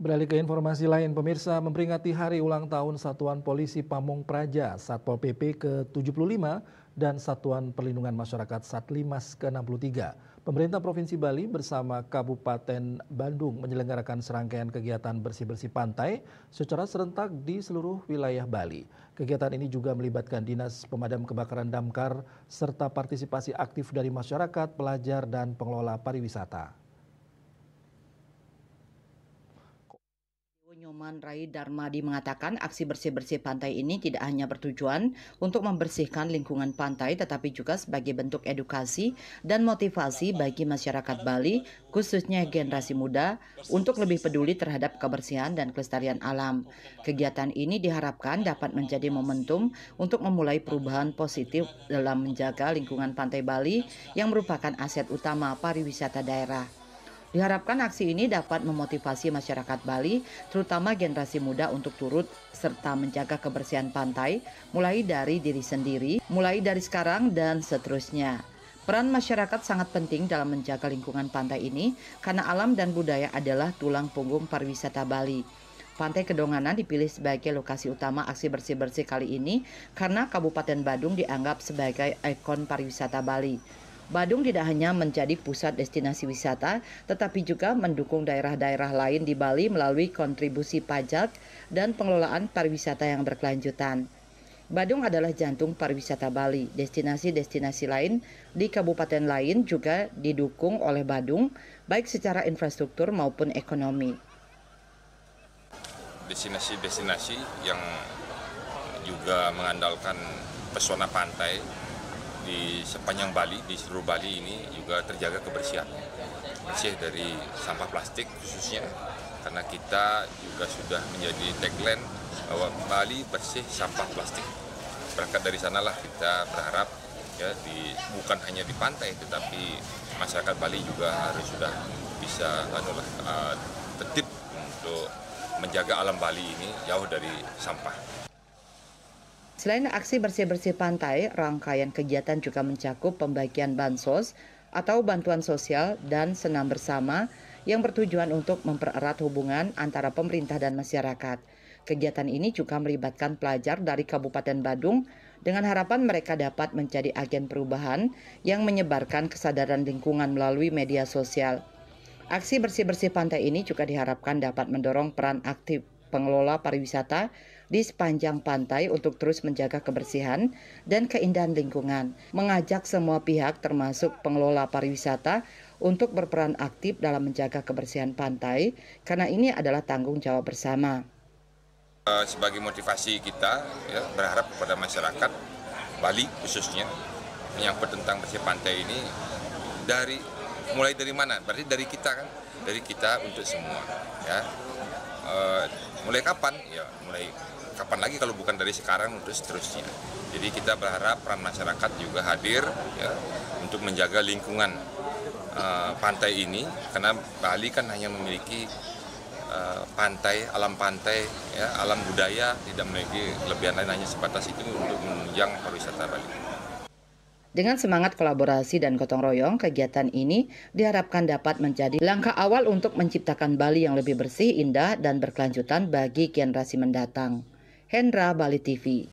Beralih ke informasi lain, pemirsa memperingati hari ulang tahun Satuan Polisi Pamong Praja Satpol PP ke-75 dan Satuan Perlindungan Masyarakat Satlimas ke-63. Pemerintah Provinsi Bali bersama Kabupaten Bandung menyelenggarakan serangkaian kegiatan bersih-bersih pantai secara serentak di seluruh wilayah Bali. Kegiatan ini juga melibatkan Dinas Pemadam Kebakaran Damkar serta partisipasi aktif dari masyarakat, pelajar, dan pengelola pariwisata. Nyoman Rai Darmadi mengatakan aksi bersih-bersih pantai ini tidak hanya bertujuan untuk membersihkan lingkungan pantai tetapi juga sebagai bentuk edukasi dan motivasi bagi masyarakat Bali khususnya generasi muda untuk lebih peduli terhadap kebersihan dan kelestarian alam. Kegiatan ini diharapkan dapat menjadi momentum untuk memulai perubahan positif dalam menjaga lingkungan pantai Bali yang merupakan aset utama pariwisata daerah. Diharapkan aksi ini dapat memotivasi masyarakat Bali, terutama generasi muda untuk turut serta menjaga kebersihan pantai, mulai dari diri sendiri, mulai dari sekarang dan seterusnya. Peran masyarakat sangat penting dalam menjaga lingkungan pantai ini karena alam dan budaya adalah tulang punggung pariwisata Bali. Pantai Kedonganan dipilih sebagai lokasi utama aksi bersih-bersih kali ini karena Kabupaten Badung dianggap sebagai ikon pariwisata Bali. Badung tidak hanya menjadi pusat destinasi wisata, tetapi juga mendukung daerah-daerah lain di Bali melalui kontribusi pajak dan pengelolaan pariwisata yang berkelanjutan. Badung adalah jantung pariwisata Bali. Destinasi-destinasi lain di kabupaten lain juga didukung oleh Badung, baik secara infrastruktur maupun ekonomi. Destinasi-destinasi yang juga mengandalkan pesona pantai di sepanjang Bali, di seluruh Bali ini juga terjaga kebersihannya. Bersih dari sampah plastik khususnya, karena kita juga sudah menjadi tagline bahwa Bali bersih sampah plastik. Berangkat dari sanalah kita berharap ya bukan hanya di pantai, tetapi masyarakat Bali juga harus sudah bisa tertib untuk menjaga alam Bali ini jauh dari sampah. Selain aksi bersih-bersih pantai, rangkaian kegiatan juga mencakup pembagian bansos atau bantuan sosial dan senam bersama yang bertujuan untuk mempererat hubungan antara pemerintah dan masyarakat. Kegiatan ini juga melibatkan pelajar dari Kabupaten Badung dengan harapan mereka dapat menjadi agen perubahan yang menyebarkan kesadaran lingkungan melalui media sosial. Aksi bersih-bersih pantai ini juga diharapkan dapat mendorong peran aktif pengelola pariwisata di sepanjang pantai untuk terus menjaga kebersihan dan keindahan lingkungan, mengajak semua pihak termasuk pengelola pariwisata untuk berperan aktif dalam menjaga kebersihan pantai karena ini adalah tanggung jawab bersama. Sebagai motivasi kita ya, berharap kepada masyarakat Bali khususnya menyangkut tentang bersih pantai ini mulai dari mana? Berarti dari kita kan, dari kita untuk semua ya. Mulai kapan? Ya mulai kapan lagi kalau bukan dari sekarang untuk seterusnya. Jadi kita berharap peran masyarakat juga hadir ya, untuk menjaga lingkungan pantai ini karena Bali kan hanya memiliki pantai, alam pantai, ya, alam budaya, tidak memiliki kelebihan lain hanya sebatas itu untuk menunjang pariwisata Bali. Dengan semangat kolaborasi dan gotong royong, kegiatan ini diharapkan dapat menjadi langkah awal untuk menciptakan Bali yang lebih bersih, indah, dan berkelanjutan bagi generasi mendatang. Hendra, Bali TV.